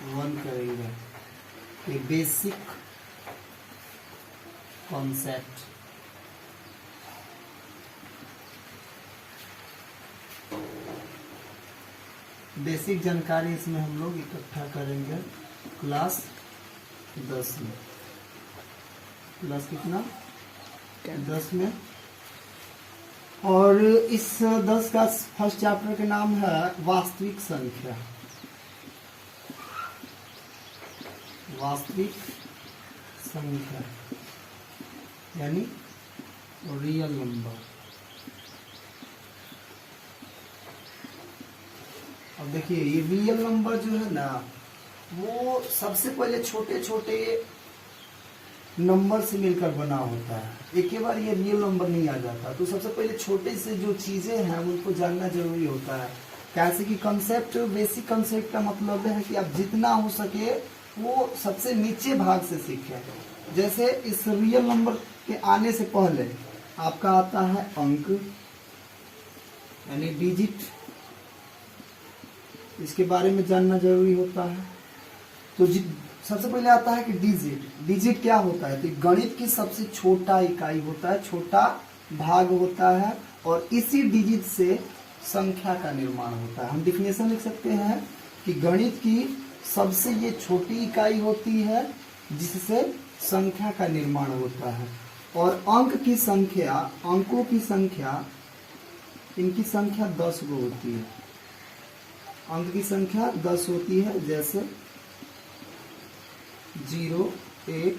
One करेंगे। ये basic concept, basic जानकारी इसमें हम लोग इकट्ठा करेंगे क्लास 10 में। क्लास कितना? 10 में। और इस 10 का फर्स्ट चैप्टर के नाम है वास्तविक संख्या। वास्तविक संख्या यानी रियल नंबर। अब देखिए ये रियल नंबर जो है ना, वो सबसे पहले छोटे छोटे नंबर से मिलकर बना होता है। एक ही बार ये रियल नंबर नहीं आ जाता, तो सबसे पहले छोटे से जो चीजें हैं उनको जानना जरूरी होता है। कैसे कि कंसेप्ट, बेसिक कंसेप्ट का मतलब है कि आप जितना हो सके वो सबसे नीचे भाग से सीखें। जैसे इस रियल नंबर के आने से पहले आपका आता है अंक यानी डिजिट, इसके बारे में जानना जरूरी होता है। तो सबसे पहले आता है कि डिजिट। डिजिट क्या होता है? तो गणित की सबसे छोटा इकाई होता है, छोटा भाग होता है, और इसी डिजिट से संख्या का निर्माण होता है। हम डिफिनेशन लिख सकते हैं कि गणित की सबसे ये छोटी इकाई होती है जिससे संख्या का निर्माण होता है। और अंक की संख्या, अंकों की संख्या, इनकी संख्या 10 गो होती है। अंक की संख्या 10 होती है, जैसे 0, 1,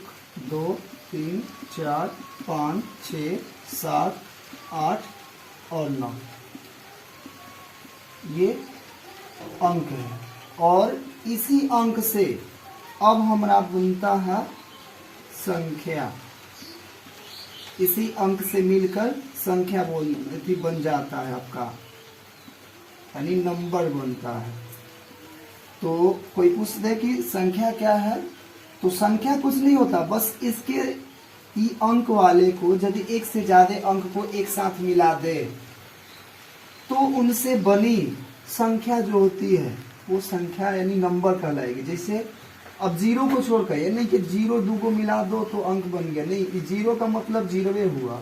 2, 3, 4, 5, 6, 7, 8 और 9, ये अंक है। और इसी अंक से अब हमारा बनता है संख्या। इसी अंक से मिलकर संख्या बन जाता है आपका, यानी नंबर बनता है। तो कोई पूछ दे कि संख्या क्या है, तो संख्या कुछ नहीं होता, बस इसके ही अंक वाले को यदि एक से ज्यादा अंक को एक साथ मिला दे तो उनसे बनी संख्या जो होती है वो संख्या यानी नंबर कहलाएगी। जैसे अब 0 को छोड़कर, ये नहीं कि 0 2 को मिला दो तो अंक बन गया, नहीं, 0 का मतलब 0 हुआ।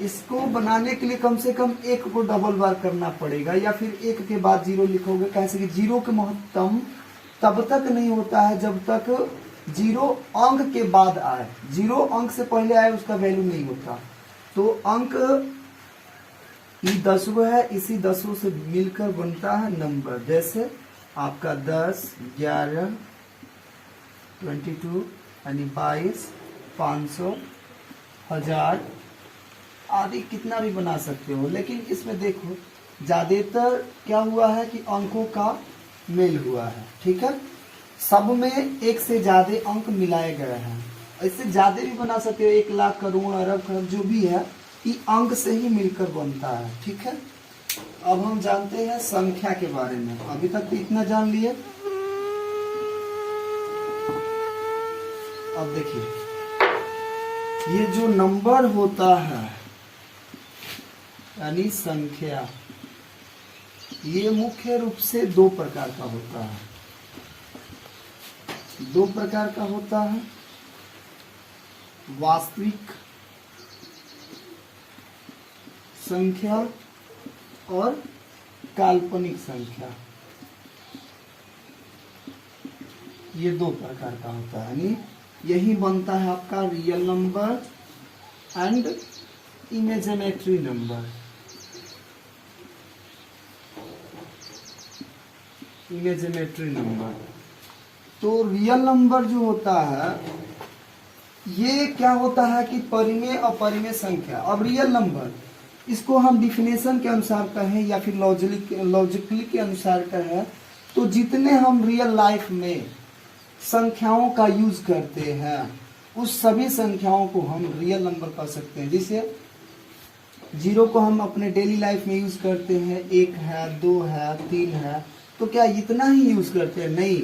इसको बनाने के लिए कम से कम 1 को डबल बार करना पड़ेगा, या फिर 1 के बाद 0 लिखोगे। कैसे कि 0 के महत्तम तब तक नहीं होता है जब तक 0 अंक के बाद आए। 0 अंक से पहले आए उसका वैल्यू नहीं होता। तो अंक ये 10 है, इसी 10 से मिलकर बनता है नंबर। जैसे आपका 10, 11, 22 यानी 22, 500, 1000 आदि कितना भी बना सकते हो। लेकिन इसमें देखो ज्यादातर क्या हुआ है कि अंकों का मेल हुआ है, ठीक है। सब में एक से ज्यादा अंक मिलाए गए हैं। इससे ज्यादा भी बना सकते हो, 1 लाख, करोड़, अरब, खरब जो भी है, ये अंक से ही मिलकर बनता है, ठीक है। अब हम जानते हैं संख्या के बारे में। अभी तक तो इतना जान लिए। अब देखिए ये जो नंबर होता है यानी संख्या, ये मुख्य रूप से 2 प्रकार का होता है। 2 प्रकार का होता है, वास्तविक संख्या और काल्पनिक संख्या। ये 2 प्रकार का होता है, यानी यही बनता है आपका real number and imaginatory number. Imaginatory number. तो रियल नंबर जो होता है ये क्या होता है कि परिमेय अपरिमेय संख्या। अब रियल नंबर, इसको हम डिफिनेशन के अनुसार कहें या फिर लॉजिकली के अनुसार कहें, तो जितने हम रियल लाइफ में संख्याओं का यूज करते हैं उस सभी संख्याओं को हम रियल नंबर कह सकते हैं। जैसे 0 को हम अपने डेली लाइफ में यूज करते हैं, 1 है, 2 है, 3 है, तो क्या इतना ही यूज करते हैं? नहीं,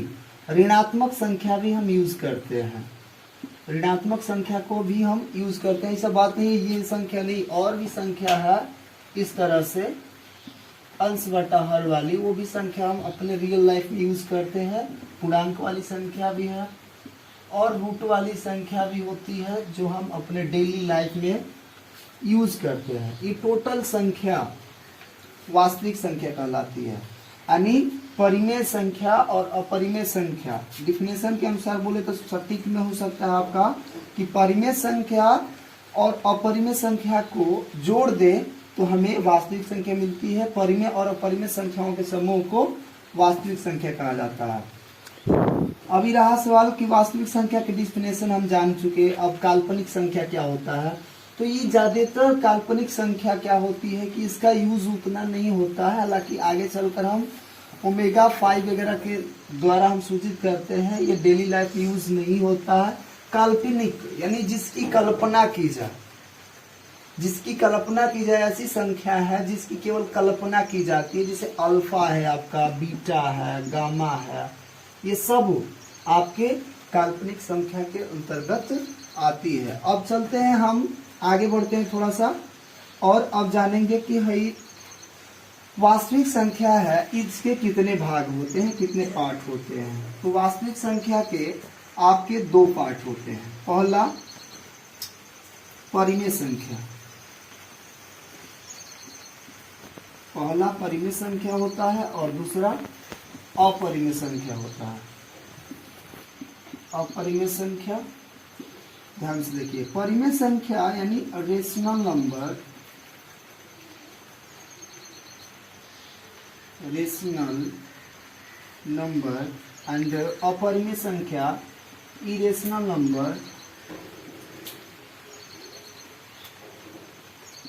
ऋणात्मक संख्या भी हम यूज करते हैं। ऋणात्मक संख्या को भी हम यूज करते हैं। ऐसा बात नहीं ये संख्या नहीं, और भी संख्या है इस तरह से अंश बटा हर वाली, वो भी संख्या हम अपने रियल लाइफ में यूज करते हैं। पूर्णांक वाली संख्या भी है और रूट वाली संख्या भी होती है जो हम अपने डेली लाइफ में यूज करते हैं। ये टोटल संख्या वास्तविक संख्या कहलाती है। यानी परिमेय संख्या और अपरिमेय संख्या, डिफिनेशन के अनुसार बोले तो सटीक में हो सकता है आपका कि परिमेय संख्या और अपरिमेय संख्या को जोड़ दें तो हमें वास्तविक संख्या मिलती है। परिमेय और अपरिमेय संख्याओं के समूह को वास्तविक संख्या कहा जाता है। अभी रहा सवाल कि वास्तविक संख्या के डिफिनेशन हम जान चुके, अब काल्पनिक संख्या क्या होता है। तो ये ज्यादातर काल्पनिक संख्या क्या होती है कि इसका यूज उतना नहीं होता है, हालांकि आगे चलकर हम ओमेगा 5 वगैरह के द्वारा हम सूचित करते हैं, ये डेली लाइफ यूज नहीं होता है। काल्पनिक यानी जिसकी कल्पना की जाए, जिसकी कल्पना की जाए ऐसी संख्या है जिसकी केवल कल्पना की जाती है, जैसे अल्फा है आपका, बीटा है, गामा है, ये सब आपके काल्पनिक संख्या के अंतर्गत आती है। अब चलते हैं, हम आगे बढ़ते हैं थोड़ा सा और अब जानेंगे कि भाई वास्तविक संख्या है, इसके कितने भाग होते हैं, कितने पार्ट होते हैं। तो वास्तविक संख्या के आपके दो पार्ट होते हैं। पहला परिमेय संख्या, पहला परिमेय संख्या होता है और दूसरा अपरिमेय संख्या होता है। अपरिमेय संख्या ध्यान से देखिए, परिमेय संख्या यानी rational number, rational number and अपरिमेय संख्या इरेशनल नंबर,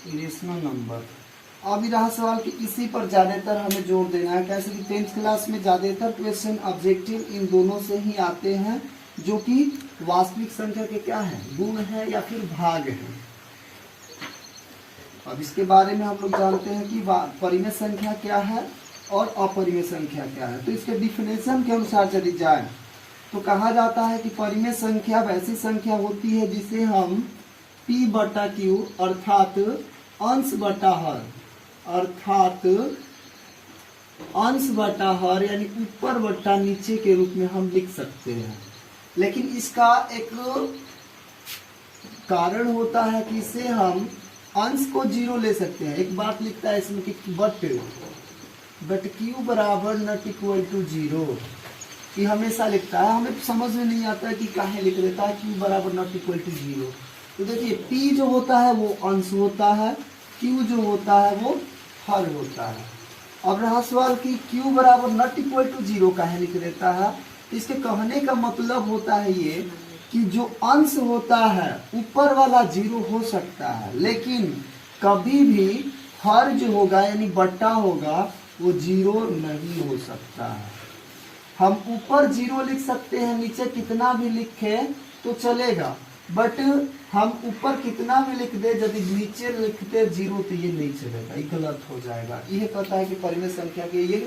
इरेशनल नंबर। अभी रहा सवाल कि इसी पर ज्यादातर हमें जोर देना है, कैसे कि 10th क्लास में ज्यादातर क्वेश्चन ऑब्जेक्टिव इन दोनों से ही आते हैं, जो कि वास्तविक संख्या के क्या है, गुण है या फिर भाग है। अब इसके बारे में हम लोग जानते हैं कि परिमेय संख्या क्या है और अपरिमेय संख्या क्या है। तो इसके डिफिनेशन के अनुसार यदि जाए तो कहा जाता है कि परिमेय संख्या वैसी संख्या होती है जिसे हम P बटा Q अर्थात अंश बटा हर, अर्थात अंश बटा हर यानी ऊपर बटा नीचे के रूप में हम लिख सकते हैं। लेकिन इसका एक कारण होता है कि इसे हम अंश को 0 ले सकते हैं। एक बात लिखता है इसमें कि बट Q बराबर नॉट इक्वल टू 0, ये हमेशा लिखता है। हमें समझ में नहीं आता है कि काहे लिख देता है Q बराबर नॉट इक्वल टू 0। तो देखिए P जो होता है वो अंश होता है, Q जो होता है वो हर होता है। अब रहा सवाल कि Q बराबर नॉट इक्वल टू 0 काहे लिख देता है। इसके कहने का मतलब होता है ये कि जो अंश होता है ऊपर वाला 0 हो सकता है, लेकिन कभी भी हर जो होगा यानी बट्टा होगा वो 0 नहीं हो सकता है। हम ऊपर 0 लिख सकते हैं, नीचे कितना भी लिखे तो चलेगा, बट हम ऊपर कितना भी लिख दे यदि नीचे लिखते 0 तो ये नहीं चलेगा, ये गलत हो जाएगा। ये कहता है कि परिमेय संख्या के ये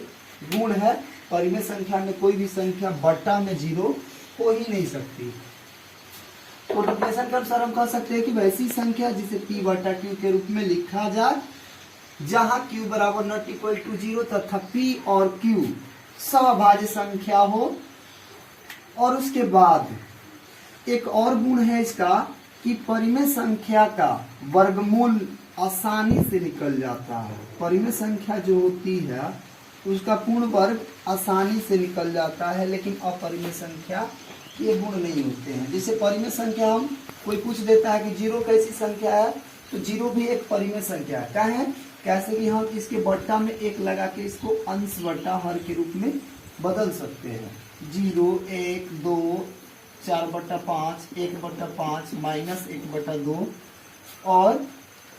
गुण है, परिमेय संख्या में कोई भी संख्या बट्टा में 0 हो ही नहीं सकती। तो डिफिनेशन के अनुसार हम कह सकते हैं कि वैसी संख्या जिसे P बटा Q के रूप में लिखा जाए जहां Q बराबर नॉट इक्वल टू 0 तथा P और Q समभाज्य संख्या हो। और उसके बाद एक और गुण है इसका कि परिमेय संख्या का वर्गमूल आसानी से निकल जाता है। परिमेय संख्या जो होती है उसका पूर्ण वर्ग आसानी से निकल जाता है, लेकिन अपरिमेय संख्या ये गुण नहीं होते हैं। जैसे परिमेय संख्या हम कोई पूछ देता है कि 0 कैसी संख्या है, तो 0 भी एक परिमेय संख्या है। क्या है, कैसे कि हम इसके बट्टा में 1 लगा के इसको अंश बटा हर के रूप में बदल सकते हैं। 0, 1, 2, 4/5, 1/5 माइनस 1/2। और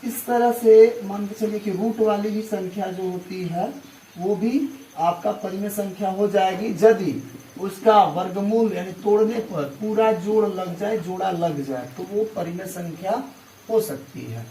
इस तरह से मान के चलिए कि रूट वाली भी संख्या जो होती है वो भी आपका परिमेय संख्या हो जाएगी यदि उसका वर्गमूल यानी तोड़ने पर पूरा जोड़ लग जाए, जोड़ा लग जाए, तो वो परिमेय संख्या हो सकती है।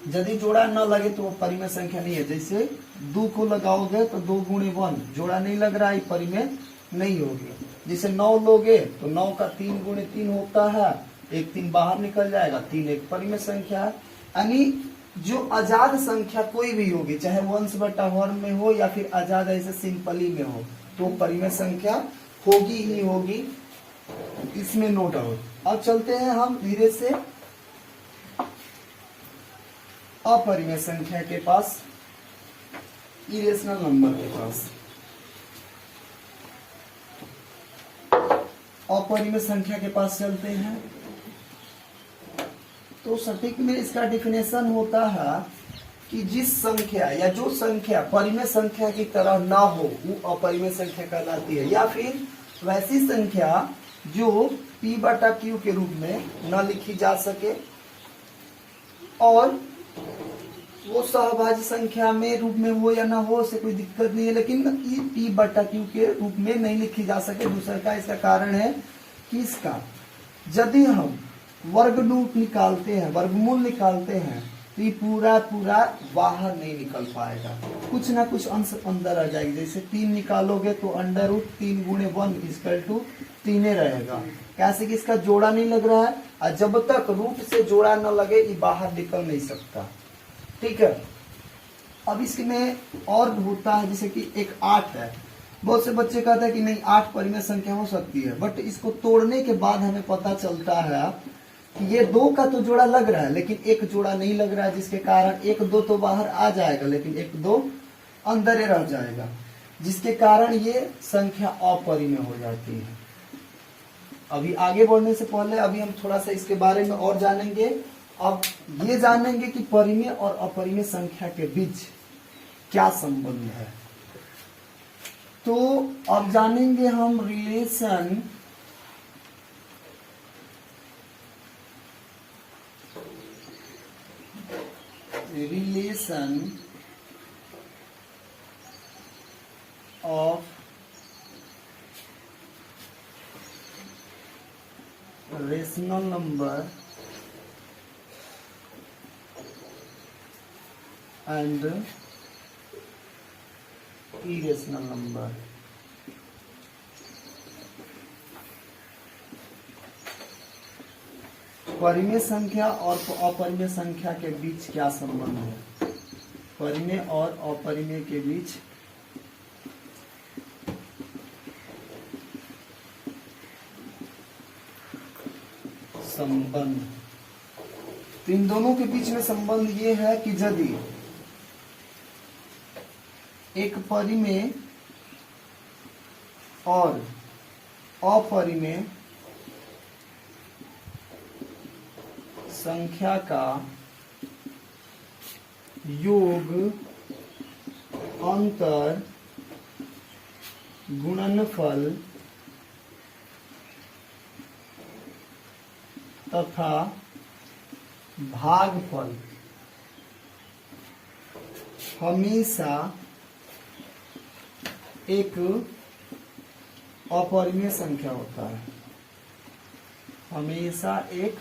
यदि जोड़ा न लगे तो वो परिमेय संख्या नहीं है। जैसे 2 को लगाओगे तो 2 गुणे 1, जोड़ा नहीं लग रहा है, परिमेय नहीं होगी। जैसे 9 लोगे तो 9 का 3 गुणे 3 होता है, 1 3 बाहर निकल जाएगा, 3 एक परिमेय संख्या है। यानी जो अजाद संख्या कोई भी होगी, चाहे वंश बटा हर में हो या फिर अजाद ऐसे सिंपली में हो, तो परिमेय संख्या होगी ही होगी, इसमें नो डाउट। अब चलते हैं हम धीरे से अपरिमेय संख्या के पास, इरेशनल नंबर के पास। अपरिमेय संख्या के पास चलते हैं। तो सटीक में इसका डिफिनेशन होता है कि जिस संख्या या जो संख्या परिमेय संख्या की तरह ना हो वो अपरिमेय संख्या कहलाती है, या फिर वैसी संख्या जो p बटा q के रूप में न लिखी जा सके और वो सहभाज्य संख्या में रूप में हो या ना हो, उससे कोई दिक्कत नहीं है, लेकिन p बटा q के रूप में नहीं लिखी जा सके। दूसरा का इसका कारण है कि इसका यदि हम वर्गमूल निकालते हैं, वर्गमूल निकालते हैं, तो ये पूरा पूरा बाहर नहीं निकल पाएगा, कुछ ना कुछ अंश अंदर आ जाएगी। जैसे 3 निकालोगे तो अंडर रूट 3 गुणे 1 इक्वल टू 3 रहेगा। कैसे कि इसका जोड़ा नहीं लग रहा है, और जब तक रूट से जोड़ा न लगे ये बाहर निकल नहीं सकता। ठीक है। अब इसमें और होता है, जैसे कि एक 8 है, बहुत से बच्चे कहते हैं कि नहीं 8 परिमेय संख्या हो सकती है, बट इसको तोड़ने के बाद हमें पता चलता है कि ये 2 का तो जोड़ा लग रहा है लेकिन एक जोड़ा नहीं लग रहा है, जिसके कारण 1 2 तो बाहर आ जाएगा लेकिन 1 2 अंदर ही रह जाएगा, जिसके कारण ये संख्या अपरिमेय हो जाती है। अभी आगे बढ़ने से पहले अभी हम थोड़ा सा इसके बारे में और जानेंगे। अब ये जानेंगे कि परिमेय और अपरिमेय संख्या के बीच क्या संबंध है। तो अब जानेंगे हम relation of rational number and irrational number। परिमेय संख्या और अपरिमेय संख्या के बीच क्या संबंध है। परिमेय और अपरिमेय के बीच संबंध, तो इन दोनों के बीच में संबंध ये है कि यदि एक परिमेय और अपरिमेय संख्या का योग, अंतर, गुणनफल तथा भागफल हमेशा एक अपरिमेय संख्या होता है, हमेशा एक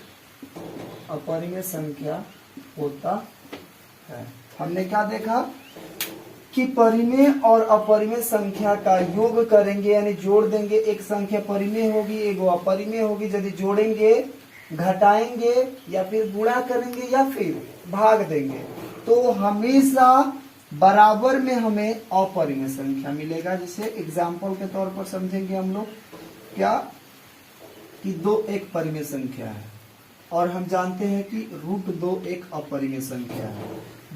अपरिमेय संख्या होता है। हमने क्या देखा कि परिमेय और अपरिमेय संख्या का योग करेंगे यानी जोड़ देंगे, एक संख्या परिमेय होगी एक अपरिमेय होगी। यदि जोड़ेंगे, घटाएंगे या फिर गुणा करेंगे या फिर भाग देंगे तो हमेशा बराबर में हमें अपरिमेय संख्या मिलेगा। जिसे एग्जाम्पल के तौर पर समझेंगे हम लोग क्या कि 2 एक परिमेय संख्या है और हम जानते हैं कि √2 एक अपरिमेय संख्या है।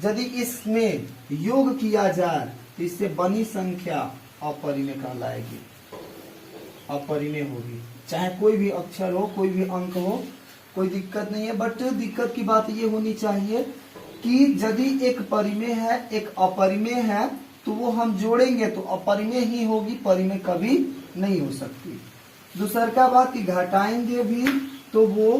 यदि इसमें योग किया जाए तो इससे बनी संख्या अपरिमेय कहलाएगी, अपरिमेय होगी। चाहे कोई भी अक्षर हो, कोई भी अंक हो, कोई दिक्कत नहीं है। बट दिक्कत की बात ये होनी चाहिए कि यदि एक परिमेय है एक अपरिमेय है तो वो हम जोड़ेंगे तो अपरिमेय ही होगी, परिमेय कभी नहीं हो सकती। दूसरा बात कि घटाएंगे भी तो वो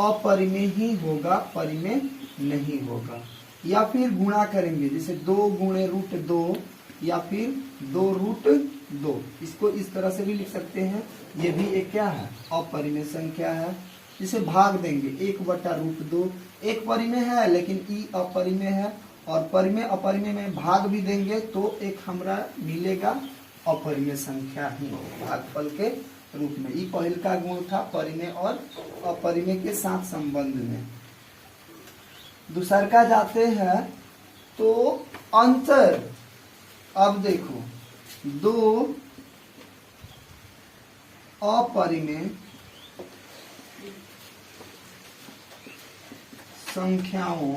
अपरिमेय ही होगा, परिमेय नहीं होगा। या फिर गुणा करेंगे, जैसे 2 गुणे √2 या फिर 2√2, इसको इस तरह से भी लिख सकते हैं। ये भी एक क्या है, अपरिमेय संख्या है। जिसे भाग देंगे 1/√2, एक परिमेय है लेकिन ई अपरिमेय है, और परिमेय अपरिमेय में भाग भी देंगे तो एक हमरा मिलेगा अपरिमेय संख्या ही भागफल के रूप में। ई पहल का गुण था परिमेय और अपरिमेय के साथ संबंध में। दूसरका जाते हैं तो अंतर, अब देखो दो अपरिमेय संख्याओं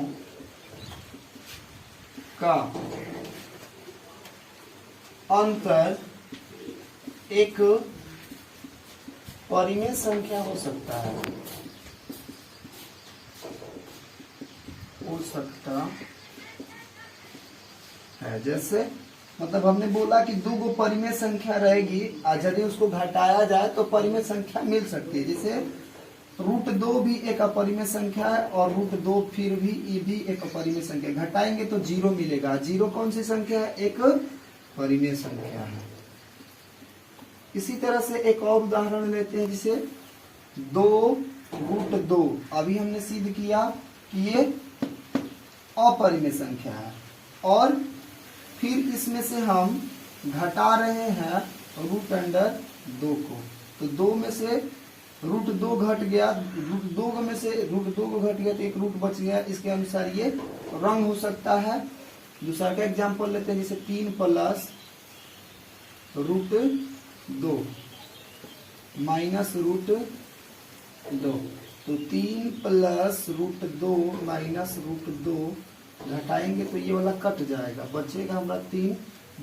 का अंतर एक परिमेय संख्या हो सकता है, जैसे मतलब हमने बोला कि दो गो परिमेय संख्या रहेगी और यदि उसको घटाया जाए तो परिमेय संख्या मिल सकती है। जैसे √2 भी एक अपरिमेय संख्या है और √2 फिर भी ये भी एक अपरिमेय संख्या, घटाएंगे तो 0 मिलेगा। 0 कौन सी संख्या है? एक परिमेय संख्या है। इसी तरह से एक और उदाहरण लेते हैं, जैसे 2√2, अभी हमने सिद्ध किया कि ये अपरिमेय संख्या है और फिर इसमें से हम घटा रहे हैं √2 को, तो 2 में से √2 घट गया, √2 में से √2 को घट गया तो एक रूट बच गया। इसके अनुसार ये रंग हो सकता है। दूसरा का एग्जांपल लेते हैं, जैसे 3 + √2 माइनस √2, तो 3 + √2 माइनस √2 घटाएंगे तो ये वाला कट जाएगा, बचेगा हमारा 3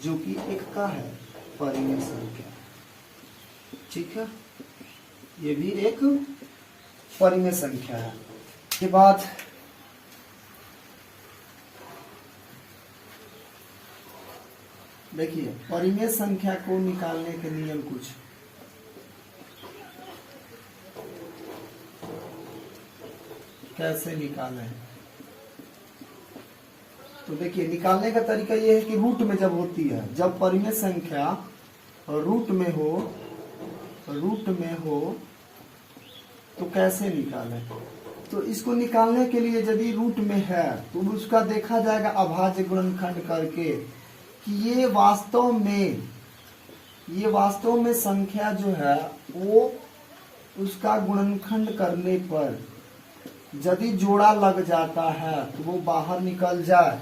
जो कि एक का है परिमेय संख्या। ठीक है, ये भी एक परिमेय संख्या है। के बाद देखिए परिमेय संख्या को निकालने के नियम कुछ कैसे निकालें। तो देखिए निकालने का तरीका ये है कि रूट में जब होती है, जब परिमेय संख्या रूट में हो तो कैसे निकालें। तो इसको निकालने के लिए यदि रूट में है तो उसका देखा जाएगा अभाज्य गुणनखंड करके कि ये वास्तव में संख्या जो है वो उसका गुणनखंड करने पर यदि जोड़ा लग जाता है तो वो बाहर निकल जाए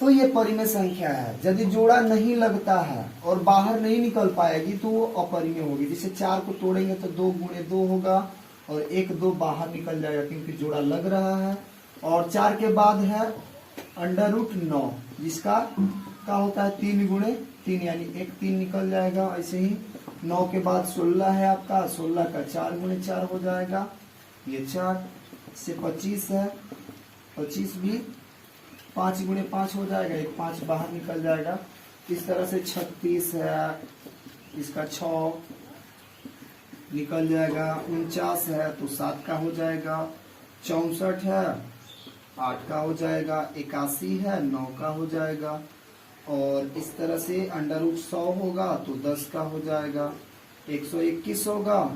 तो ये परिमेय संख्या है। यदि जोड़ा नहीं लगता है और बाहर नहीं निकल पाएगी तो वो अपरिमेय होगी। जैसे 4 को तोड़ेंगे तो 2 × 2 होगा और 1 2 बाहर निकल जाएगा क्योंकि जोड़ा लग रहा है। और 4 के बाद है √9 जिसका क्या होता है 3 × 3 यानी 1 3 निकल जाएगा। ऐसे ही 9 के बाद 16 है आपका, 16 का 4 × 4 हो जाएगा, ये 4 से 25 है, 25 भी 5 × 5 हो जाएगा, एक 5 बाहर निकल जाएगा। इस तरह से 36 है, इसका 6 निकल जाएगा, 49 है तो 7 का हो जाएगा, 64 है 8 का हो जाएगा, 81 है 9 का हो जाएगा। और इस तरह से √100 होगा तो 10 का हो जाएगा, 121 होगा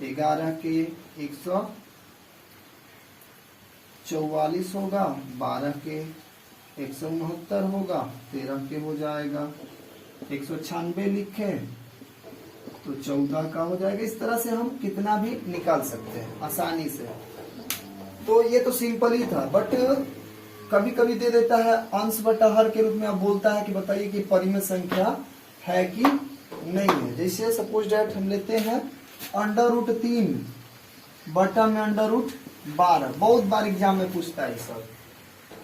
11 के, 144 होगा 12 के, 169 होगा 13 के हो जाएगा, 196 लिखे तो 14 का हो जाएगा। इस तरह से हम कितना भी निकाल सकते हैं आसानी से। तो ये तो सिंपल ही था, बट कभी कभी दे देता है अंश बटा हर के रूप में, अब बोलता है कि बताइए कि परिमेय संख्या है कि नहीं है। जैसे सपोज डेट हम लेते हैं √3 बटा में √12, बहुत बार एग्जाम में पूछता है सब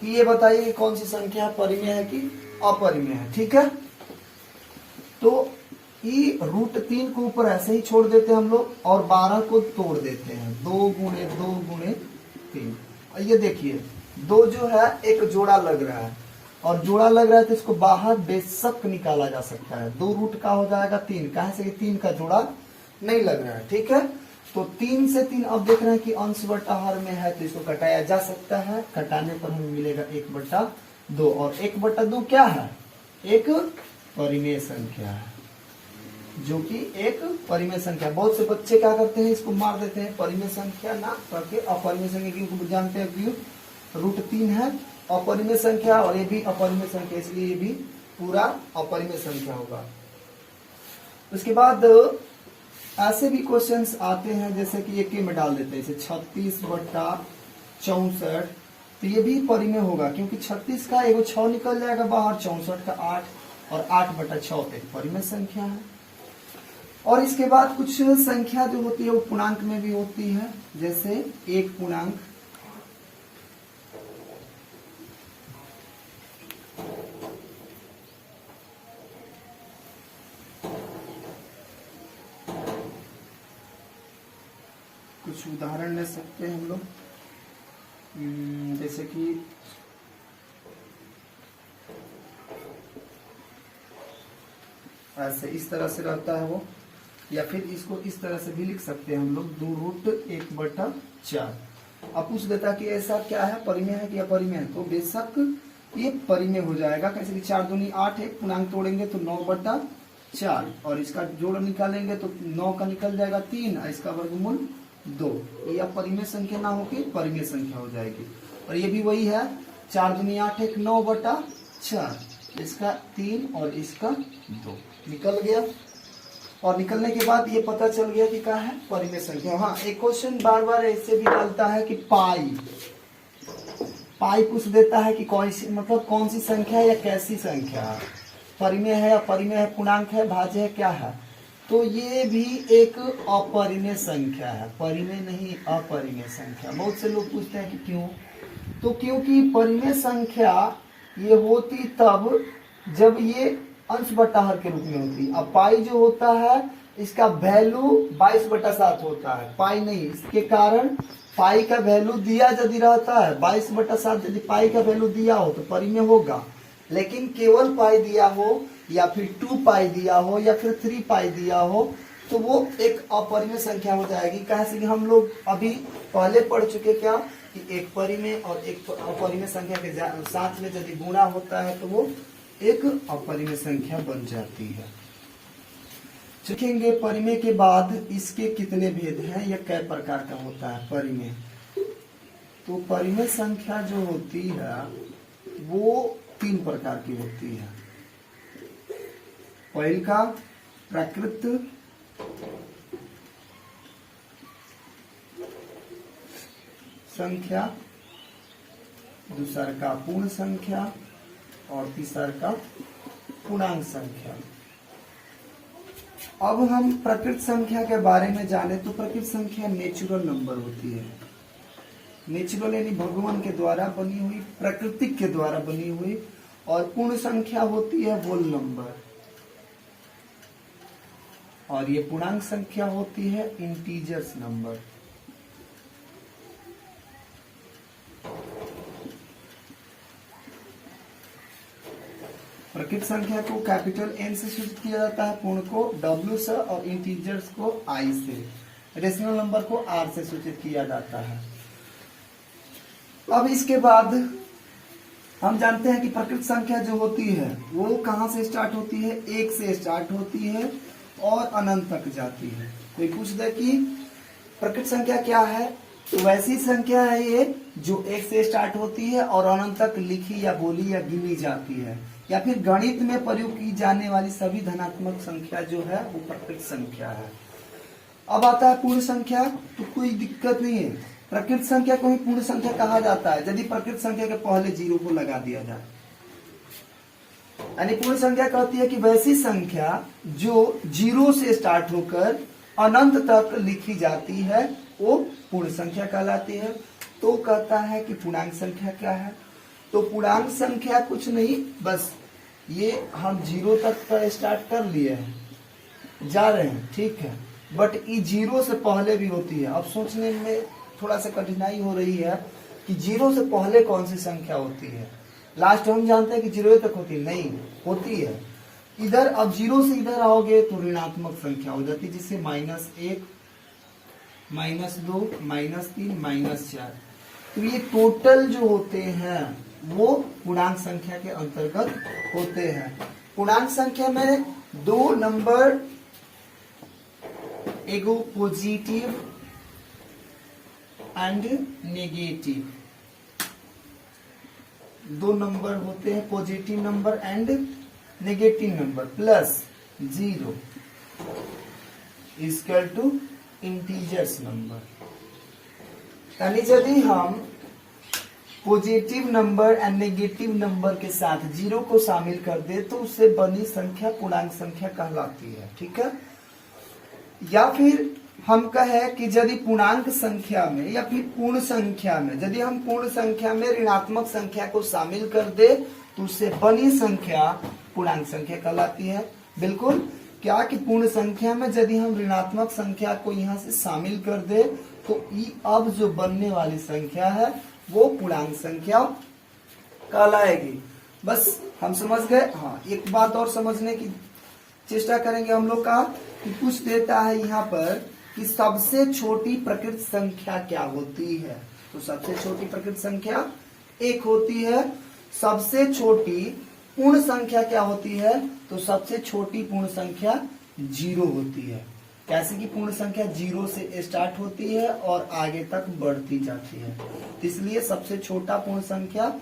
कि ये बताइए कि कौन सी संख्या परिमेय है कि अपरिमेय है। ठीक है, तो ये √3 को ऊपर ऐसे ही छोड़ देते हैं हम लोग और 12 को तोड़ देते हैं, 2 × 2 × 3। ये देखिए 2 जो है एक जोड़ा लग रहा है और जोड़ा लग रहा है तो इसको बाहर बेशक निकाला जा सकता है। 2 रूट का हो जाएगा 3, कहा से कि 3 का जोड़ा नहीं लग रहा है। ठीक है, तो 3 से 3 अब देख रहे हैं कि अंश बटा हर में है तो इसको घटाया जा सकता है। घटाने पर हमें मिलेगा 1/2 और 1/2 क्या है? एक परिमेय संख्या है, जो कि एक परिमेय संख्या। बहुत से बच्चे क्या करते हैं, इसको मार देते हैं परिमेय संख्या ना करके अपरिमेय संख्या, क्योंकि जानते हैं कि √3 है अपरिमेय संख्या और ये भी अपरिमेय संख्या, इसलिए ये भी पूरा अपरिमेय संख्या होगा। उसके बाद ऐसे भी क्वेश्चंस आते हैं जैसे कि एक में डाल देते हैं, जैसे 36/64 तो ये भी परिमेय होगा, क्योंकि 36 का एगो 6 निकल जाएगा बाहर, 64 का 8 और 8/6 एक परिमेय संख्या है। और इसके बाद कुछ संख्या जो होती है वो पूर्णांक में भी होती है, जैसे 1 पूर्णांक, कुछ उदाहरण ले सकते हैं हम लोग, जैसे कि ऐसे इस तरह से रहता है वो, या फिर इसको इस तरह से भी लिख सकते हैं हम लोग, 2√1/4। अब पूछ देता है कि ऐसा क्या है, परिमेय है कि अपरिमेय है, तो बेशक ये परिमेय हो जाएगा। कैसे कि 4 दूनी 8 है, पूर्णांक तोड़ेंगे तो 9/4, और इसका जोड़ निकालेंगे तो 9 का निकल जाएगा 3, और इसका वर्गमूल 2। ये अपरिमेय संख्या ना होकर परिमेय संख्या हो जाएगी। और ये भी वही है, 4 दूनी 8 है, 9/4, इसका 3 और इसका 2 निकल गया। और निकलने के बाद ये पता चल गया कि क्या है, परिमेय संख्या। हाँ, एक क्वेश्चन बार बार ऐसे भी डालता है कि पाई पूछ देता है कि कौन सी, मतलब कौन सी संख्या है या कैसी संख्या है, परिमेय है, अपरिमेय है, पूर्णांक है, भाज्य है, क्या है। तो ये भी एक अपरिमेय संख्या है, परिमेय नहीं अपरिमेय संख्या। बहुत से लोग पूछते हैं कि क्यों, तो क्योंकि परिमेय संख्या ये होती तब जब ये अंश बटा हर के रूप में होती। अब पाई जो होता है इसका वैल्यू 22/7 होता है, पाई नहीं। इसके कारण पाई का वैल्यू दिया यदि रहता है 22/7, यदि पाई का वैल्यू दिया हो तो परिमेय होगा। लेकिन केवल पाई दिया हो या फिर 2 पाई दिया हो या फिर 3 पाई दिया हो तो वो एक अपरिमेय संख्या हो जाएगी। कैसे कि हम लोग अभी पहले पढ़ चुके क्या कि एक परिमेय और एक अपरिमेय संख्या के साथ में यदि गुणा होता है तो वो एक अपरिमेय संख्या बन जाती है। सीखेंगे परिमेय के बाद इसके कितने भेद हैं या कै प्रकार का होता है परिमेय। तो परिमेय संख्या जो होती है वो 3 प्रकार की होती है। पहल का प्राकृत संख्या, दूसरा का पूर्ण संख्या और तीसरा का पूर्णांक संख्या। अब हम प्रकृत संख्या के बारे में जाने तो प्रकृत संख्या नेचुरल नंबर होती है। नेचुरल यानी भगवान के द्वारा बनी हुई, प्राकृतिक के द्वारा बनी हुई। और पूर्ण संख्या होती है होल नंबर, और ये पूर्णांक संख्या होती है इंटीजर्स नंबर। प्रकृत संख्या को कैपिटल N से सूचित किया जाता है, पूर्ण को W से और इंटीजर्स को I से, रेशनल नंबर को R से सूचित किया जाता है। अब इसके बाद हम जानते हैं कि प्रकृत संख्या जो होती है वो कहां से स्टार्ट होती है, 1 से स्टार्ट होती है और अनंत तक जाती है। कोई पूछ दे कि प्रकृत संख्या क्या है, तो वैसी संख्या है ये जो 1 से स्टार्ट होती है और अनंत तक लिखी या बोली या गिनी जाती है, या फिर गणित में प्रयोग की जाने वाली सभी धनात्मक संख्या जो है वो प्रकृत संख्या है। अब आता है पूर्ण संख्या, तो कोई दिक्कत नहीं है, प्रकृत संख्या को ही पूर्ण संख्या कहा जाता है यदि प्रकृत संख्या के पहले 0 को लगा दिया जाए। यानी पूर्ण संख्या कहती है कि वैसी संख्या जो 0 से स्टार्ट होकर अनंत तक लिखी जाती है वो पूर्ण संख्या कहलाती है। तो कहता है कि पूर्णांक संख्या क्या है, तो पूर्णांक संख्या कुछ नहीं, बस ये हम 0 तक का स्टार्ट कर लिए हैं, जा रहे हैं, ठीक है, बट ये 0 से पहले भी होती है। अब सोचने में थोड़ा सा कठिनाई हो रही है कि 0 से पहले कौन सी संख्या होती है। लास्ट हम जानते हैं कि 0 तक होती नहीं होती है। इधर अब 0 से इधर आओगे तो ऋणात्मक संख्या हो जाती है, जिससे -1, -2, -3, -4। तो ये टोटल जो होते हैं वो पूर्णांक संख्या के अंतर्गत होते हैं। पूर्णांक संख्या में 2 नंबर, एगो पॉजिटिव एंड नेगेटिव, 2 नंबर होते हैं, positive number and negative number, +0 equal to integers number. यानी यदि हम positive number and negative number के साथ जीरो को शामिल कर दे तो उससे बनी संख्या पूर्णांक संख्या कहलाती है। ठीक है, या फिर हम कहे कि यदि पूर्णांक संख्या में या फिर पूर्ण संख्या में, यदि हम पूर्ण संख्या में ऋणात्मक संख्या को शामिल कर दे तो उससे बनी संख्या पूर्णांक संख्या कहलाती है। बिल्कुल, क्या कि पूर्ण संख्या में यदि हम ऋणात्मक संख्या को यहाँ से शामिल कर दे तो अब जो बनने वाली संख्या है वो पूर्णांक संख्या कहलाएगी। बस हम समझ गए। हाँ, एक बात और समझने की चेष्टा करेंगे हम लोग का कि कुछ देता है यहाँ पर कि सबसे छोटी प्रकृत संख्या क्या होती है। तो सबसे छोटी प्रकृत संख्या 1 होती है। सबसे छोटी पूर्ण संख्या क्या होती है? तो सबसे छोटी पूर्ण संख्या 0 होती है। कैसे कि पूर्ण संख्या 0 से स्टार्ट होती है और आगे तक बढ़ती जाती है, तो इसलिए सबसे छोटा पूर्ण संख्या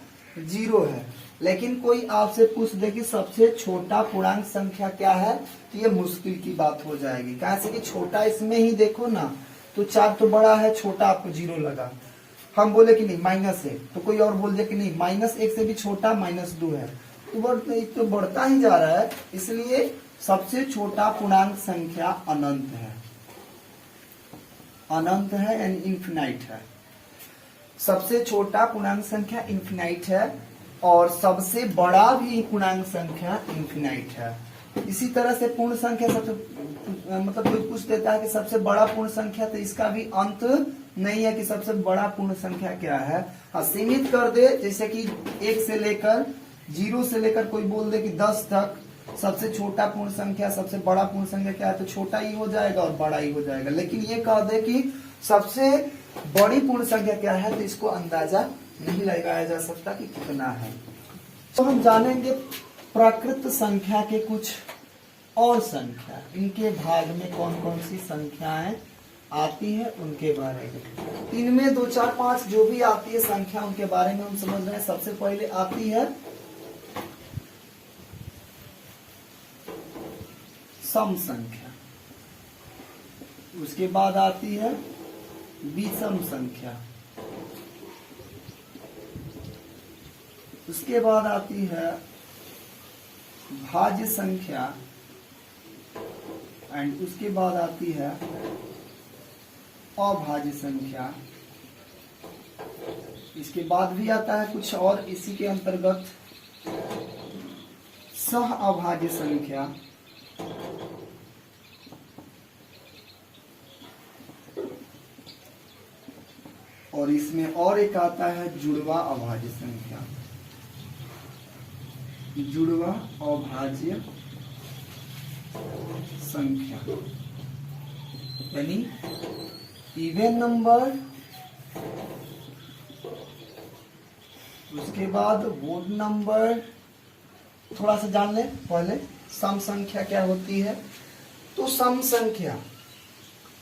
0 है। लेकिन कोई आपसे पूछ दे कि सबसे छोटा पूर्णांक संख्या क्या है, तो ये मुश्किल की बात हो जाएगी। कैसे कि छोटा इसमें ही देखो ना, तो 4 तो बड़ा है, छोटा आपको 0 लगा। हम बोले कि नहीं माइनस है, तो कोई और बोल दे कि नहीं -1 से भी छोटा -2 है, तो बढ़ता ही जा रहा है। इसलिए सबसे छोटा पूर्णांक संख्या अनंत है, अनंत है यानी इन्फिनाइट है। सबसे छोटा पूर्णांक संख्या इन्फिनाइट है और सबसे बड़ा भी पूर्णांक संख्या इन्फिनाइट है। इसी तरह से पूर्ण संख्या सबसे मतलब कोई पूछ देता है कि सबसे बड़ा पूर्ण संख्या, तो इसका भी अंत नहीं है कि सबसे बड़ा पूर्ण संख्या क्या है। हाँ, सीमित कर दे, जैसे कि 1 से लेकर 0 से लेकर कोई बोल दे कि 10 तक सबसे छोटा पूर्ण संख्या सबसे बड़ा पूर्ण संख्या क्या है, तो छोटा ही हो जाएगा और बड़ा ही हो जाएगा। लेकिन ये कह दे कि सबसे बड़ी पूर्ण संख्या क्या है, तो इसको अंदाजा नहीं लगाया जा सकता कि कितना है। तो हम जानेंगे प्राकृत संख्या के कुछ और संख्या, इनके भाग में कौन कौन सी संख्याएं आती है उनके बारे में। इनमें 2, 4, 5 जो भी आती है संख्या उनके बारे में हम समझ रहे हैं। सबसे पहले आती है सम संख्या, उसके बाद आती है विषम संख्या, उसके बाद आती है भाज्य संख्या एंड उसके बाद आती है अभाज्य संख्या। इसके बाद भी आता है कुछ और इसी के अंतर्गत सह अभाज्य संख्या, और इसमें और एक आता है जुड़वा अभाज्य संख्या, जुड़वा अभाज्य संख्या यानी इवन नंबर, उसके बाद वोड नंबर। थोड़ा सा जान ले पहले सम संख्या क्या होती है। तो सम संख्या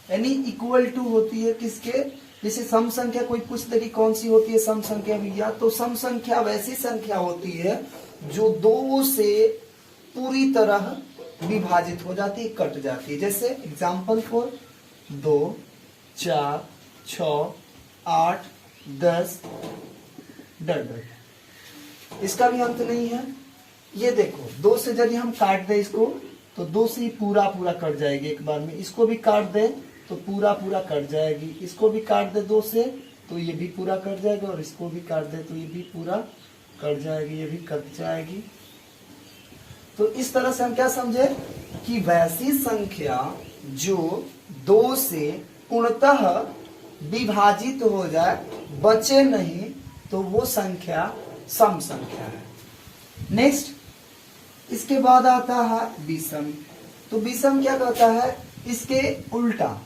यानी इक्वल टू होती है किसके, जैसे सम संख्या कोई पूछ दे कि कौन सी होती है सम संख्या भैया, तो सम संख्या वैसी संख्या होती है जो 2 से पूरी तरह विभाजित हो जाती है, कट जाती है। जैसे एग्जाम्पल फॉर 2, 4, 6, 8, 10, डट। इसका भी अंत नहीं है। ये देखो 2 से यदि हम काट दे इसको तो 2 से ही पूरा कट जाएगी एक बार में। इसको भी काट दे तो पूरा कट जाएगी। इसको भी काट दे 2 से तो ये भी पूरा कट जाएगा, और इसको भी काट दे तो ये भी पूरा कट जाएगी, ये भी कट जाएगी। तो इस तरह से हम क्या समझे कि वैसी संख्या जो 2 से पूर्णतः विभाजित हो जाए, बचे नहीं, तो वो संख्या सम संख्या है। नेक्स्ट, इसके बाद आता है विषम। तो विषम क्या कहता है, इसके उल्टा,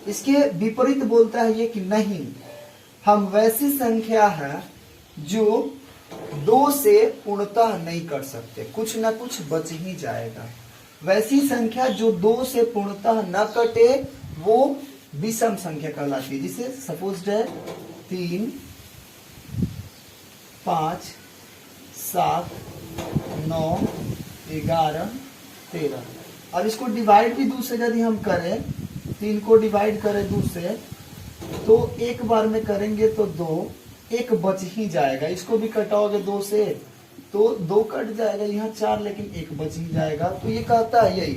इसके विपरीत बोलता है ये कि नहीं, हम वैसी संख्या है जो 2 से पूर्णतः नहीं कर सकते, कुछ ना कुछ बच ही जाएगा। वैसी संख्या जो 2 से पूर्णतः न कटे वो विषम संख्या कहलाती है। जिसे सपोज है 3, 5, 7, 9, 11, 13। अब इसको डिवाइड भी 2 से यदि हम करें, 3 को डिवाइड करें 2 से, तो एक बार में करेंगे तो 2, एक बच ही जाएगा। इसको भी कटाओगे 2 से तो 2 कट जाएगा, यहाँ 4 लेकिन एक बच ही जाएगा। तो ये कहता है यही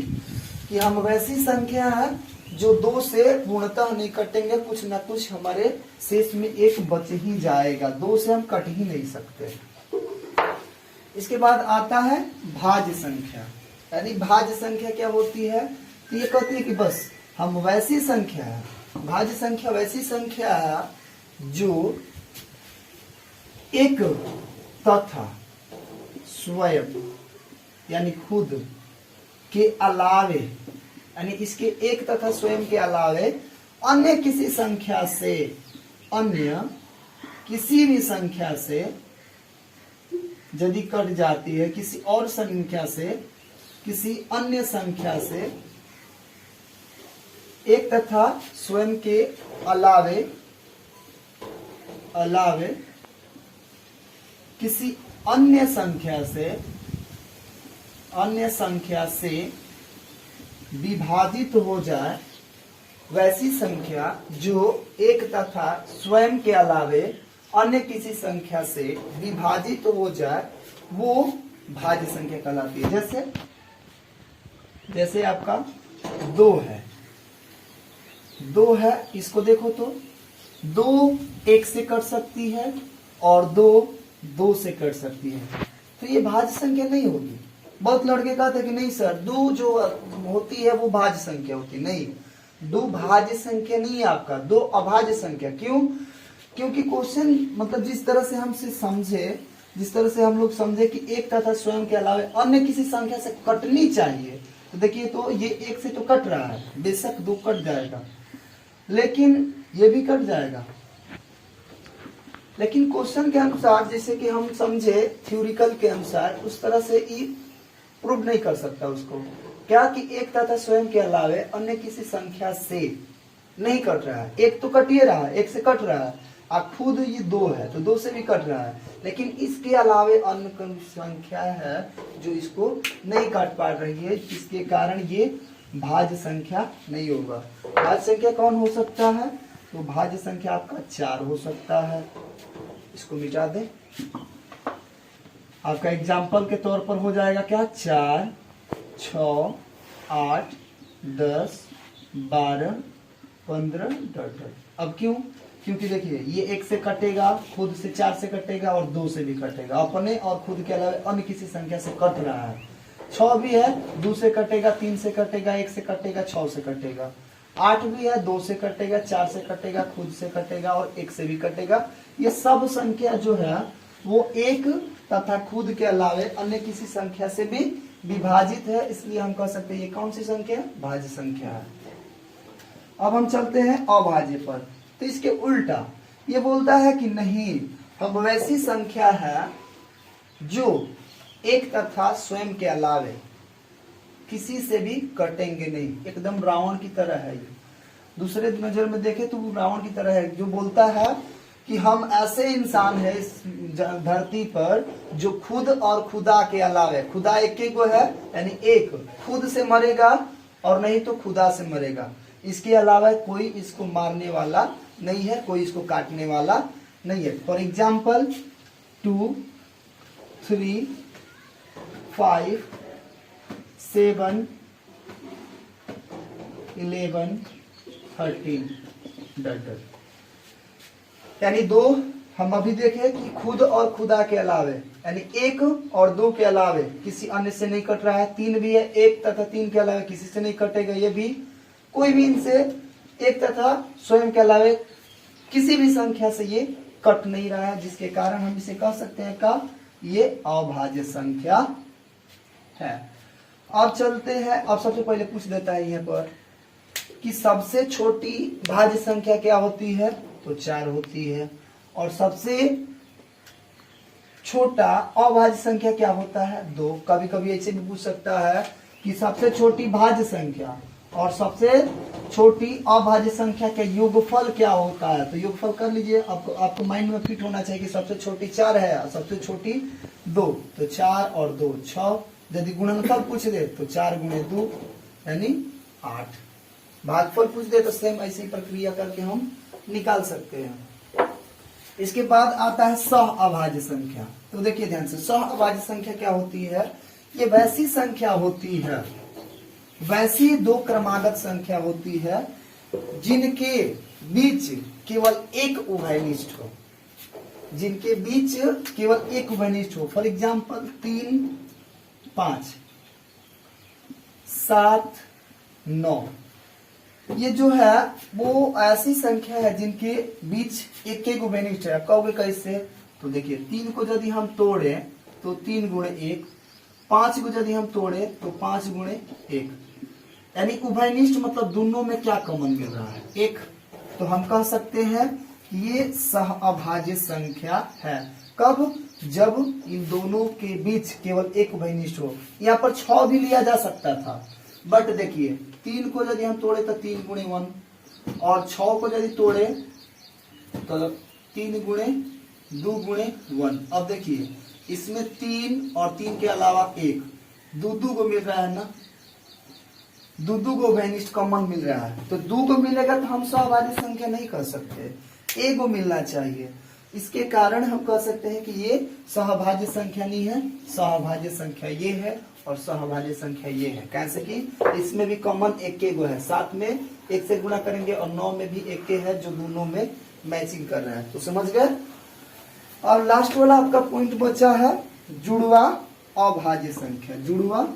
कि हम वैसी संख्या है जो 2 से पूर्णतः नहीं कटेंगे, कुछ ना कुछ हमारे शेष में एक बच ही जाएगा, 2 से हम कट ही नहीं सकते। इसके बाद आता है भाज्य संख्या। यानी भाज्य संख्या क्या होती है? तो ये कहती है कि बस हम वैसी संख्या है, भाज्य संख्या वैसी संख्या है जो एक तथा स्वयं यानी खुद के अलावे, यानी इसके एक तथा स्वयं के अलावे अन्य किसी संख्या से, अन्य किसी भी संख्या से यदि कट जाती है, किसी और संख्या से, किसी अन्य संख्या से एक तथा स्वयं के अलावे किसी अन्य संख्या से विभाजित हो जाए, वैसी संख्या जो एक तथा स्वयं के अलावे अन्य किसी संख्या से विभाजित हो जाए, वो भाज्य संख्या कहलाती है। जैसे आपका 2 है, इसको देखो तो 2 1 से कट सकती है और 2 से कट सकती है, तो ये भाज्य संख्या नहीं होगी। बहुत लड़के कहते हैं कि नहीं सर 2 जो होती है वो भाज्य संख्या होती है। नहीं, 2 भाज्य संख्या नहीं है आपका, 2 अभाज्य संख्या। क्यों? क्योंकि क्वेश्चन मतलब जिस तरह से हम लोग समझे कि एक तथा स्वयं के अलावा अन्य किसी संख्या से कटनी चाहिए, तो देखिए तो ये 1 से तो कट रहा है, बेशक 2 कट जाएगा, लेकिन ये भी कट जाएगा। लेकिन क्वेश्चन के अनुसार जैसे कि हम समझे थ्योरिकल के अनुसार, उस तरह से ही प्रूव नहीं कर सकता उसको। क्या कि एक तथा स्वयं के अलावे अन्य किसी संख्या से नहीं कट रहा है, एक तो कट ही रहा है, 1 से कट रहा है, और खुद ये 2 है तो 2 से भी कट रहा है, लेकिन इसके अलावे अन्य संख्या है जो इसको नहीं काट पा रही है, जिसके कारण ये भाज्य संख्या नहीं होगा। भाज्य संख्या कौन हो सकता है? तो भाज्य संख्या आपका 4 हो सकता है। इसको मिटा दे, आपका एग्जाम्पल के तौर पर हो जाएगा क्या? 4, 6, 8, 10, 12, 15, 18। अब क्यों? क्योंकि देखिए ये 1 से कटेगा, खुद से 4 से कटेगा और 2 से भी कटेगा, अपने और खुद के अलावा अन्य किसी संख्या से कट रहा है। 6 भी है, 2 से कटेगा, 3 से कटेगा, 1 से कटेगा, 6 से कटेगा। 8 भी है, 2 से कटेगा, 4 से कटेगा, खुद से कटेगा और 1 से भी कटेगा। ये सब संख्या जो है वो एक तथा खुद के अलावे अन्य किसी संख्या से भी विभाजित है, इसलिए हम कह सकते हैं ये कौन सी संख्या है? भाज्य संख्या है। अब हम चलते हैं अभाज्य पर। तो इसके उल्टा ये बोलता है कि नहीं, हम वैसी संख्या है जो एक तथा स्वयं के अलावे किसी से भी कटेंगे नहीं, एकदम रावण की तरह है। ये दूसरे नजर में देखे तो रावण की तरह है, जो बोलता है कि हम ऐसे इंसान है इस धरती पर जो खुद और खुदा के अलावे, खुदा एक ही को है, यानी एक खुद से मरेगा और नहीं तो खुदा से मरेगा, इसके अलावा कोई इसको मारने वाला नहीं है, कोई इसको काटने वाला नहीं है। For example 2, 3, 5, 7, 11, 13 dot. यानी 2 हम अभी देखे कि खुद और खुदा के अलावे, यानी 1 और 2 के अलावे किसी अन्य से नहीं कट रहा है। 3 भी है, 1 तथा 3 के अलावे किसी से नहीं कटेगा, ये भी कोई भी इनसे एक तथा स्वयं के अलावे किसी भी संख्या से ये कट नहीं रहा है, जिसके कारण हम इसे कह सकते हैं का ये अभाज्य संख्या है। अब चलते हैं, अब सबसे पहले पूछ देता है यहाँ पर कि सबसे छोटी भाज्य संख्या क्या होती है? तो 4 होती है। और सबसे छोटा अभाज्य संख्या क्या होता है? 2। कभी कभी ऐसे भी पूछ सकता है कि सबसे छोटी भाज्य संख्या और सबसे छोटी अभाज्य संख्या का योगफल क्या होता है? तो योगफल कर लीजिए, आपको माइंड में फिट होना चाहिए कि सबसे छोटी 4 है और सबसे छोटी 2, तो 4 और 2 6। यदि गुणनफल पूछ दे तो 4 गुणे 2 यानी 8। भागफल पूछ दे तो सेम ऐसी प्रक्रिया करके हम निकाल सकते हैं। इसके बाद आता है सह अभाज्य संख्या। तो देखिए ध्यान से, सह अभाज्य संख्या क्या होती है? ये वैसी संख्या होती है, वैसी दो क्रमागत संख्या होती है जिनके बीच केवल एक उभयनिष्ठ हो, जिनके बीच केवल एक उभयनिष्ठ हो। फॉर एग्जाम्पल 3, 5, 7, 9, ये जो है वो ऐसी संख्या है जिनके बीच एक एक उभयनिष्ठ है। कहोगे कैसे? तो देखिए 3 को यदि हम तोड़े तो 3 गुणे 1, 5 को यदि हम तोड़े तो 5 गुणे 1, यानी उभयनिष्ठ मतलब दोनों में क्या कॉमन मिल रहा है? 1। तो हम कह सकते हैं कि ये सह अभाज्य संख्या है। कब? जब इन दोनों के बीच केवल एक उभयनिष्ठ हो। यहाँ पर 6 भी लिया जा सकता था, बट देखिए 3 को यदि हम तोड़े तो 3 गुणे 1, और 6 को यदि तोड़े तो 3 गुणे 2 गुणे 1। अब देखिए इसमें 3 और 3 के अलावा 1, 2 को मिल रहा है ना, 2 को उभयनिष्ठ कॉमन मिल रहा है। तो 2 को मिलेगा तो हम सहअभाज्य संख्या नहीं कह सकते, 1 को मिलना चाहिए। इसके कारण हम कह सकते हैं कि ये सहअभाज्य संख्या नहीं है, सहअभाज्य संख्या ये है और सहअभाज्य संख्या ये है। कैसे कि इसमें भी कॉमन एक के गो है, 7 में 1 से गुणा करेंगे और 9 में भी एक के है जो दोनों में मैचिंग कर रहा है। तो समझ गए? और लास्ट वाला आपका पॉइंट बचा है जुड़वा अभाज्य संख्या। जुड़वा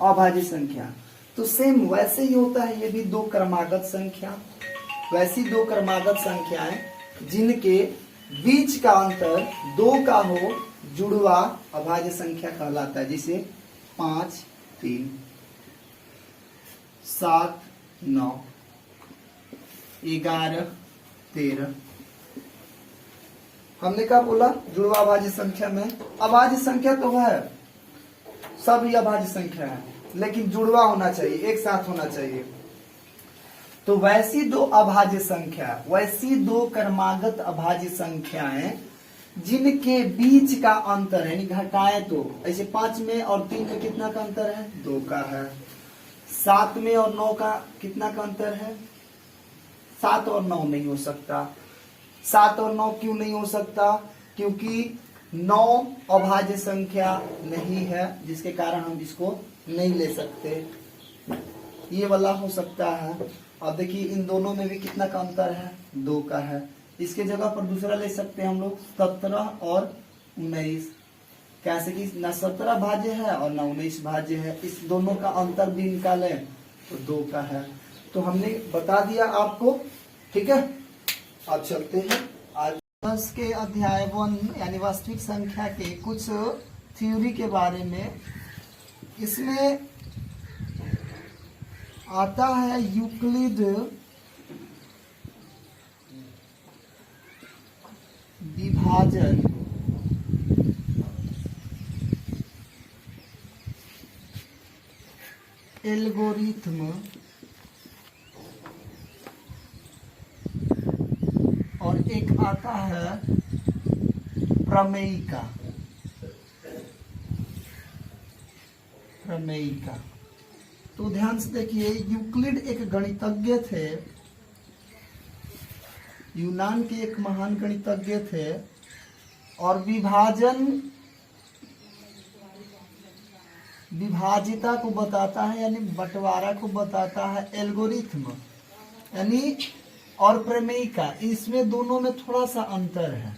अभाज्य संख्या तो सेम वैसे ही होता है, ये भी दो क्रमागत संख्या, वैसी दो क्रमागत संख्याएं जिनके बीच का अंतर 2 का हो, जुड़वा अभाज्य संख्या कहलाता है। जिसे 5, 3, 7, 9, 11, 13। हमने क्या बोला? जुड़वा अभाज्य संख्या में अभाज्य संख्या तो है, सभी अभाज्य संख्या है, लेकिन जुड़वा होना चाहिए, एक साथ होना चाहिए। तो वैसी दो अभाज्य संख्या, वैसी दो क्रमागत अभाज्य संख्याएं जिनके बीच का अंतर है, यानी घटाएं तो ऐसे 5 में और 3 में कितना का अंतर है? 2 का है। 7 में और 9 का कितना का अंतर है? 7 और 9 नहीं हो सकता। 7 और 9 क्यों नहीं हो सकता? क्योंकि 9 अभाज्य संख्या नहीं है, जिसके कारण हम इसको नहीं ले सकते। ये वाला हो सकता है। अब देखिए इन दोनों में भी कितना का अंतर है? 2 का है। इसके जगह पर दूसरा ले सकते हैं हम लोग 17 और 19। कैसे कि ना 17 भाज्य है और ना 19 भाज्य है, इस दोनों का अंतर भी निकालें तो 2 का है। तो हमने बता दिया आपको, ठीक है। अब चलते हैं आज 10 के अध्याय 1 यानी वास्तविक संख्या के कुछ थ्योरी के बारे में। इसमें आता है यूक्लिड विभाजन, एल्गोरिथम और एक आता है प्रमेयिका। प्रमेयिका तो ध्यान से देखिए, यूक्लिड एक गणितज्ञ थे, यूनान के एक महान गणितज्ञ थे, और विभाजिता को बताता है यानी बंटवारा को बताता है एल्गोरिथम यानी, और प्रमेयिका, इसमें दोनों में थोड़ा सा अंतर है।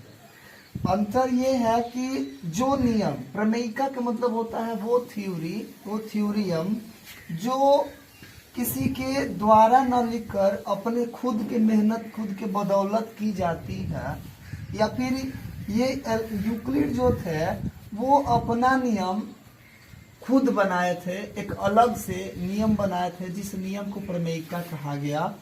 अंतर ये है कि जो नियम, प्रमेयिका का मतलब होता है वो थ्योरी, वो थ्योरियम जो किसी के द्वारा न लिखकर अपने खुद के मेहनत, खुद के बदौलत की जाती है, या फिर ये यूक्लिड जो थे वो अपना नियम खुद बनाए थे, एक अलग से नियम बनाए थे, जिस नियम को प्रमेयिका कहा गया।